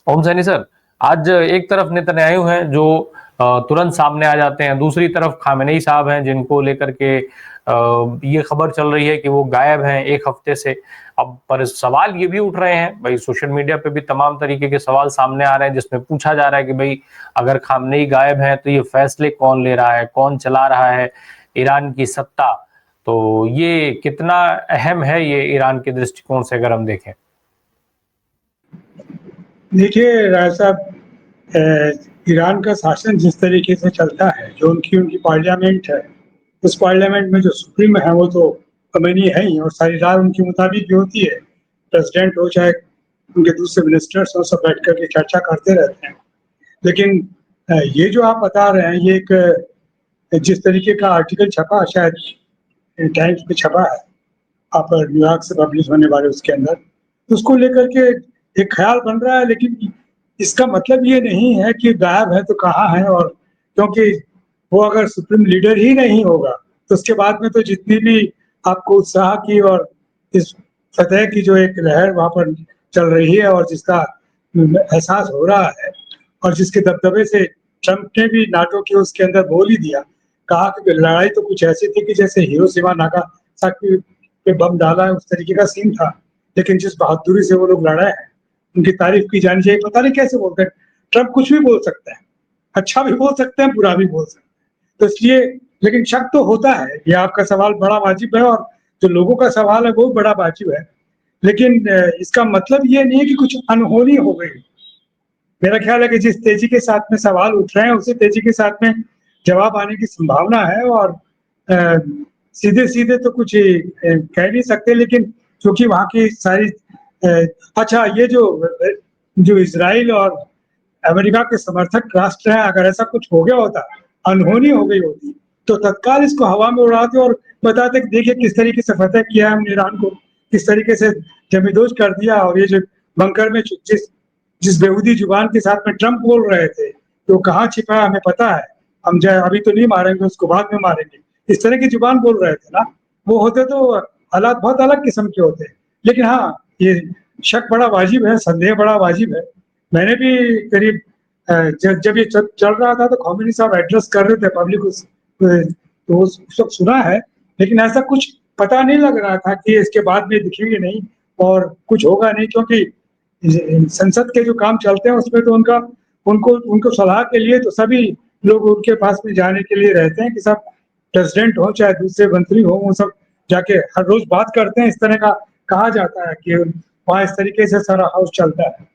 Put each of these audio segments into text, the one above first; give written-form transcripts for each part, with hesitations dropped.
ओम Saini sir, आज एक तरफ नेतन्याहू हैं जो तुरंत सामने आ जाते हैं, दूसरी तरफ खामेनेई साहब हैं जिनको लेकर के ये खबर चल रही है कि वो गायब हैं 1 हफ्ते से। अब पर सवाल ये भी उठ रहे हैं, भाई सोशल मीडिया पे भी तमाम तरीके के सवाल सामने आ रहे हैं जिसमें पूछा जा रहा है कि भाई अगर खामेनेई गायब हैं तो ये फैसले कौन ले रहा है, कौन चला रहा है ईरान की सत्ता? तो ये कितना अहम है ये ईरान के दृष्टिकोण से अगर हम देखें? देखिए राय साहब, ईरान का शासन जिस तरीके से चलता है, जो उनकी पार्लियामेंट है, उस पार्लियामेंट में जो सुप्रीम है वो तो खमेनी है ही, और सारी राय उनके मुताबिक भी होती है। प्रेसिडेंट हो चाहे उनके दूसरे मिनिस्टर्स हो, सब बैठ करके चर्चा करते रहते हैं। लेकिन ये जो आप बता रहे हैं, ये एक जिस तरीके का आर्टिकल छपा, शायद टाइम्स में छपा है, आप न्यूयॉर्क से पब्लिश होने वाले उसके अंदर, तो उसको लेकर के एक ख्याल बन रहा है। लेकिन इसका मतलब ये नहीं है कि गायब है तो कहाँ है, और क्योंकि वो अगर सुप्रीम लीडर ही नहीं होगा तो उसके बाद में तो जितनी भी आपको उत्साह की और इस फतह की जो एक लहर वहां पर चल रही है, और जिसका एहसास हो रहा है, और जिसके दबदबे से ट्रंप ने भी नाटो के उसके अंदर बोल ही दिया, कहा कि लड़ाई तो कुछ ऐसी थी कि जैसे हिरोशिमा नागासाकी पे बम डाला है, उस तरीके का सीन था। लेकिन जिस बहादुरी से वो लोग लड़े हैं, उनकी तारीफ की जानी चाहिए। पता नहीं कैसे बोलते हैं, ट्रंप कुछ भी बोल सकते हैं, अच्छा भी बोल सकते हैं, बुरा भी बोल सकते हैं। तो इसलिए, लेकिन शक तो होता है। ये आपका सवाल बड़ा वाजिब है, और जो लोगों का सवाल है वो बड़ा वाजिब है। लेकिन इसका मतलब ये नहीं है कि कुछ अनहोनी हो गई। मेरा ख्याल है कि जिस तेजी के साथ में सवाल उठ रहे हैं, उसी तेजी के साथ में जवाब आने की संभावना है। और सीधे सीधे तो कुछ कह नहीं सकते, लेकिन क्योंकि वहाँ की सारी अच्छा, ये जो इसराइल और अमेरिका के समर्थक राष्ट्र हैं, अगर ऐसा कुछ हो गया होता, अनहोनी हो गई होती, तो तत्काल इसको हवा में उड़ाते और बताते कि देखिए किस तरीके से फतेह किया है हमने ईरान को, किस तरीके से जमींदोज कर दिया। और ये जो बंकर में जिस जिस बेहूदी जुबान के साथ में ट्रंप बोल रहे थे, तो कहाँ छिपा है हमें पता है, हम जाए अभी तो नहीं मारेंगे उसको, बाद में मारेंगे, इस तरह की जुबान बोल रहे थे ना। वो होते तो हालात बहुत अलग किस्म के होते। लेकिन हाँ, ये शक बड़ा वाजिब है, संदेह बड़ा वाजिब है। मैंने भी करीब जब ये चल रहा था तो खमेनी साहब एड्रेस कर रहे थे पब्लिक, तो उस वक्त सुना है। लेकिन ऐसा कुछ पता नहीं लग रहा था कि इसके बाद में दिखेंगे नहीं और कुछ होगा नहीं, क्योंकि संसद के जो काम चलते हैं उसमें तो उनको उनको सलाह के लिए तो सभी लोग उनके पास में जाने के लिए रहते हैं, कि सब प्रेसिडेंट हो चाहे दूसरे मंत्री हो, वो सब जाके हर रोज बात करते हैं। इस तरह का कहा जाता है कि वहाँ इस तरीके से सारा हाउस चलता है।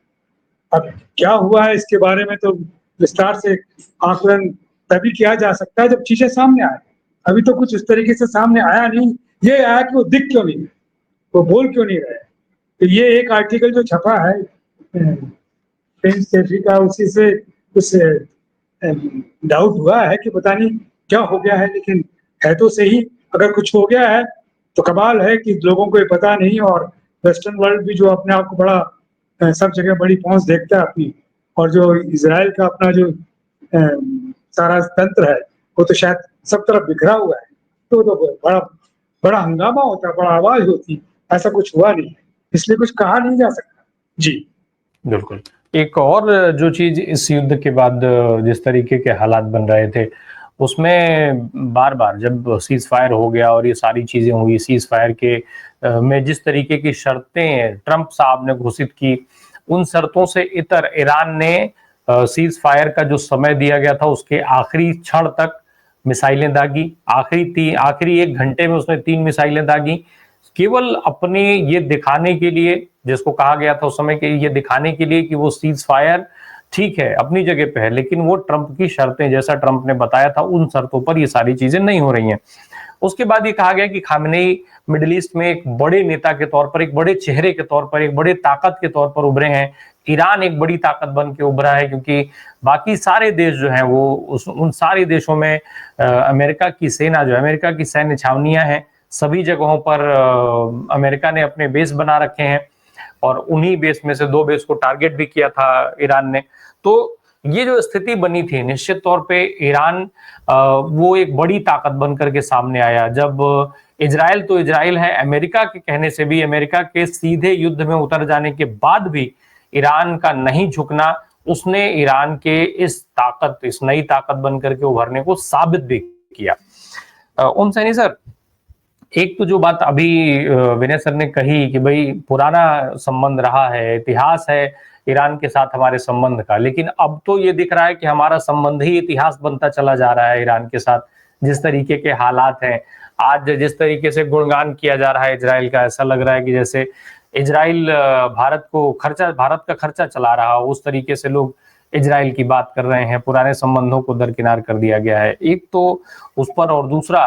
अब क्या हुआ है इसके बारे में तो विस्तार से आकलन तभी किया जा सकता है जब चीजें सामने आए। अभी तो कुछ इस तरीके से सामने आया नहीं। ये आया कि वो दिख क्यों नहीं, वो बोल क्यों नहीं रहे। तो ये एक आर्टिकल जो छपा है सेफी का, उसी से कुछ डाउट हुआ है कि पता नहीं क्या हो गया है। लेकिन है तो सही, अगर कुछ हो गया है तो कमाल है कि लोगों को ये पता नहीं। और वेस्टर्न वर्ल्ड भी जो अपने आप को बड़ा सब जगह बड़ी पहुंच देखता है अपनी, और जो इसराइल का अपना जो सारा तंत्र है वो तो शायद सब तरफ बिखरा हुआ है। तो बड़ा बड़ा हंगामा होता है, बड़ा आवाज होती है। ऐसा कुछ हुआ नहीं, इसलिए कुछ कहा नहीं जा सकता। जी बिल्कुल। एक और जो चीज़ इस युद्ध के बाद जिस तरीके के हालात बन रहे थे, उसमें बार-बार जब सीज़ फायर हो गया और ये सारी चीज़ें हुई, सीज़ फायर के में जिस तरीके की शर्तें ट्रंप साहब ने घोषित की, उन शर्तों से इतर ईरान ने सीज़ फायर का जो समय दिया गया था, उसके आखिरी क्षण तक मिसाइलें दागी। आखिरी 1 घंटे में उसने 3 मिसाइलें दागी। केवल अपने ये दिखाने के लिए, जिसको कहा गया था उस समय के ये दिखाने के लिए कि वो सीज फायर ठीक है अपनी जगह पे है, लेकिन वो ट्रंप की शर्तें, जैसा ट्रंप ने बताया था उन शर्तों पर ये सारी चीजें नहीं हो रही हैं। उसके बाद ये कहा गया कि खामेनेई मिडिल ईस्ट में एक बड़े नेता के तौर पर, एक बड़े चेहरे के तौर पर, एक बड़े ताकत के तौर पर उभरे हैं। ईरान एक बड़ी ताकत बन के उभरा है, क्योंकि बाकी सारे देश जो हैं वो उन सारे देशों में अमेरिका की सेना जो है, अमेरिका की सैन्य छावनियां हैं, सभी जगहों पर अमेरिका ने अपने बेस बना रखे हैं, और उन्हीं बेस में से 2 बेस को टारगेट भी किया था ईरान ने। तो ये जो स्थिति बनी थी, निश्चित तौर पे ईरान वो एक बड़ी ताकत बनकर के सामने आया। जब इजराइल तो इजराइल है, अमेरिका के कहने से भी, अमेरिका के सीधे युद्ध में उतर जाने के बाद भी ईरान का नहीं झुकना, उसने ईरान के इस नई ताकत बनकर के उभरने को साबित भी किया। ओम सैनी सर, एक तो जो बात अभी विनय सर ने कही कि भाई पुराना संबंध रहा है, इतिहास है ईरान के साथ हमारे संबंध का, लेकिन अब तो ये दिख रहा है कि हमारा संबंध ही इतिहास बनता चला जा रहा है ईरान के साथ। जिस तरीके के हालात हैं आज, जिस तरीके से गुणगान किया जा रहा है इजराइल का, ऐसा लग रहा है कि जैसे इजराइल भारत का खर्चा चला रहा हो, उस तरीके से लोग इजराइल की बात कर रहे हैं। पुराने संबंधों को दरकिनार कर दिया गया है, एक तो उस पर, और दूसरा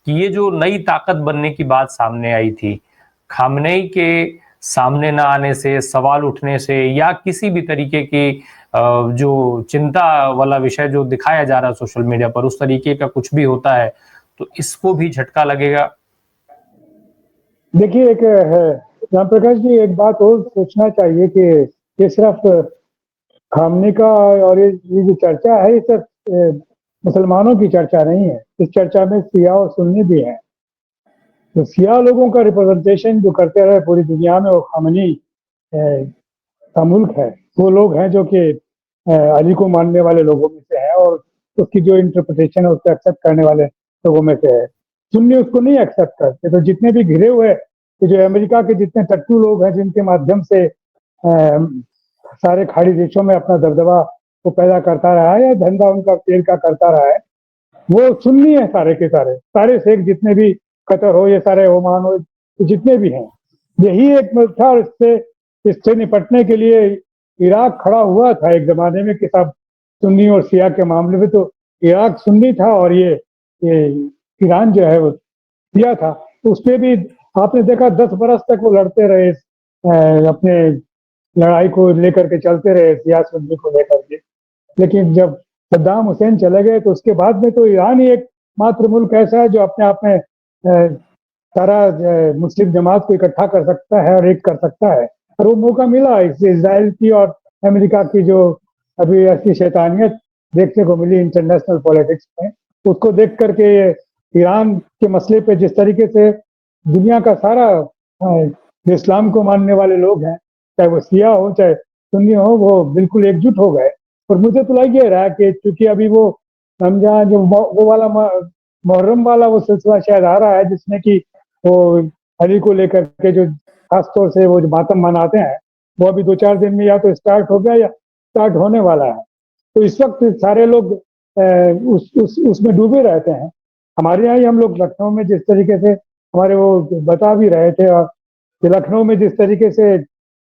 कि ये जो नई ताकत बनने की बात सामने आई थी, खामनेई के सामने न आने से, सवाल उठने से, या किसी भी तरीके की जो चिंता वाला विषय जो दिखाया जा रहा है सोशल मीडिया पर, उस तरीके का कुछ भी होता है तो इसको भी झटका लगेगा। देखिए, एक है राम प्रकाश जी, एक बात और सोचना चाहिए कि ये सिर्फ खामने का और ये जो चर्चा है, ये सिर्फ मुसलमानों की चर्चा नहीं है। इस चर्चा में शिया और सुन्नी भी हैं। तो शिया लोगों का रिप्रेजेंटेशन जो करते रहे पूरी दुनिया में, वो खामनी का मुल्क है। वो लोग हैं जो कि अली को मानने वाले लोगों में से है, और उसकी जो इंटरप्रिटेशन है उसको एक्सेप्ट करने वाले लोगों में से है। सुन्नी उसको नहीं एक्सेप्ट करते। तो जितने भी घिरे हुए जो अमेरिका के जितने टट्टू लोग हैं, जिनके माध्यम से सारे खाड़ी देशों में अपना दबदबा वो पैदा करता रहा है, या धंधा उनका तेल का करता रहा है, वो सुन्नी है सारे के सारे शेख जितने भी, कतर हो, ये सारे ओमान हो, जितने भी हैं, यही एक मुल्क था। और इससे निपटने के लिए इराक खड़ा हुआ था एक जमाने में कि सब सुन्नी और शिया के मामले में तो इराक सुन्नी था और ये ईरान जो है वो शिया था। तो उसपे भी आपने देखा 10 बरस तक वो लड़ते रहे, अपने लड़ाई को लेकर के चलते रहे, शिया सुन्नी को लेकर के। लेकिन जब सद्दाम हुसैन चले गए तो उसके बाद में तो ईरान ही एक मात्र मुल्क ऐसा है जो अपने आप में सारा मुस्लिम जमात को इकट्ठा कर सकता है और एक कर सकता है। और वो मौका मिला इजराइल की और अमेरिका की जो अभी ऐसी शैतानियत देखने को मिली इंटरनेशनल पॉलिटिक्स में, उसको देख करके ईरान के मसले पे जिस तरीके से दुनिया का सारा जो इस्लाम को मानने वाले लोग हैं, चाहे वो शिया हो चाहे सुन्नी हो, वो बिल्कुल एकजुट हो गए। और मुझे तो लग ये रहा है कि चूंकि अभी वो रमजान जो वो वाला मुहर्रम वाला वो सिलसिला शायद आ रहा है, जिसमें कि वो अली को लेकर के जो खासतौर से वो जो मातम मनाते हैं, वो अभी 2-4 दिन में या तो स्टार्ट हो गया या स्टार्ट होने वाला है। तो इस वक्त सारे लोग उसमें डूबे रहते हैं। हमारे यहाँ ही हम लोग लखनऊ में जिस तरीके से हमारे वो बता भी रहे थे, और लखनऊ में जिस तरीके से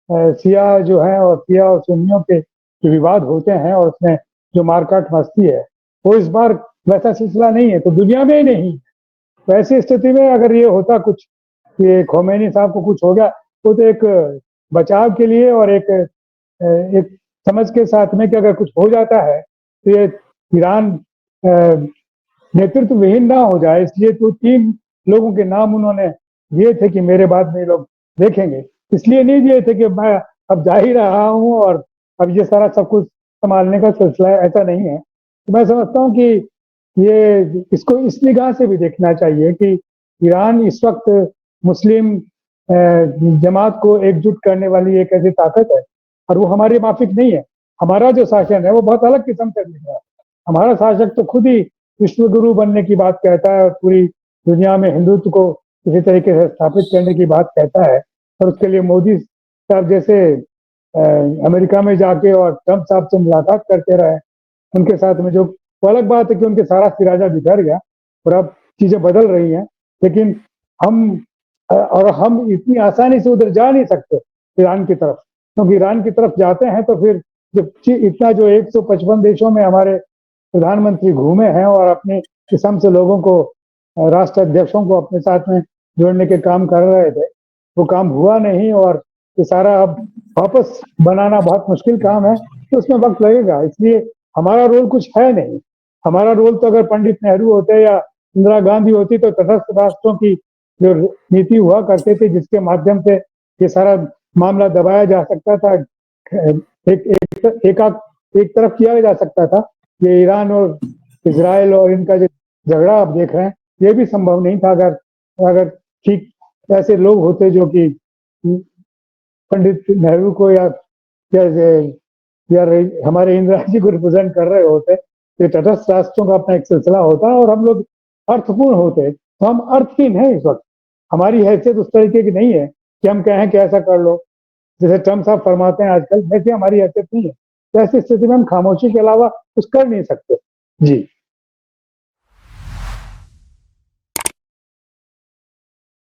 शिया जो है और शिया और सुन्नियों के जो विवाद होते हैं और उसमें जो मारकाट मस्ती है, वो इस बार वैसा सिलसिला नहीं है, तो दुनिया में ही नहीं। तो ऐसी स्थिति में अगर ये होता कुछ, ये खोमेनी साहब को कुछ हो गया, तो एक बचाव के लिए और एक समझ के साथ में कि अगर कुछ हो जाता है तो ये ईरान नेतृत्व विहीन ना हो जाए, इसलिए तो 3 लोगों के नाम उन्होंने दिए थे कि मेरे बाद में लोग देखेंगे। इसलिए नहीं दिए थे कि मैं अब जा ही रहा हूँ और अब ये सारा सब कुछ संभालने का सिलसिला है, ऐसा नहीं है। तो मैं समझता हूँ कि ये इसको इस निगाह से भी देखना चाहिए कि ईरान इस वक्त मुस्लिम जमात को एकजुट करने वाली एक ऐसी ताकत है, और वो हमारे माफिक नहीं है। हमारा जो शासन है वो बहुत अलग किस्म का दिख रहा है। हमारा शासक तो खुद ही विश्व गुरु बनने की बात कहता है और पूरी दुनिया में हिंदुत्व को किसी तरीके से स्थापित करने की बात कहता है, और उसके लिए मोदी साहब जैसे अमेरिका में जाके और ट्रंप साहब से मुलाकात करते रहे, उनके साथ में जो अलग बात है कि उनके सारा सिराजा बिखर गया और अब चीजें बदल रही हैं। लेकिन हम इतनी आसानी से उधर जा नहीं सकते ईरान की तरफ, क्योंकि ईरान की तरफ जाते हैं तो फिर इतना जो 155 देशों में हमारे प्रधानमंत्री घूमे हैं और अपने किस्म से लोगों को, राष्ट्र अध्यक्षों को अपने साथ में जोड़ने के काम कर रहे थे, वो काम हुआ नहीं। और ये सारा अब वापस बनाना बहुत मुश्किल काम है, तो उसमें वक्त लगेगा। इसलिए हमारा रोल कुछ है नहीं। हमारा रोल तो अगर पंडित नेहरू होते या इंदिरा गांधी होती तो तटस्थ राष्ट्रों की जो नीति हुआ करते थे, जिसके माध्यम से ये सारा मामला दबाया जा सकता था, एक तरफ किया जा सकता था। ये ईरान और इजराइल और इनका जो झगड़ा आप देख रहे हैं, ये भी संभव नहीं था अगर ठीक ऐसे लोग होते जो कि पंडित नेहरू को या या या हमारे इंदिरा जी को रिप्रेजेंट कर रहे होते, ये तटस्थ राष्ट्रों का अपना एक सिलसिला होता और हम लोग अर्थपूर्ण होते, तो हम अर्थहीन हैं इस वक्त। हमारी हैसियत उस तरीके की नहीं है कि हम कहें कि ऐसा कर लो, जैसे ट्रम्प साहब फरमाते हैं आजकल, वैसे हमारी हैसियत नहीं है। तो ऐसी स्थिति में हम खामोशी के अलावा कुछ कर नहीं सकते। जी।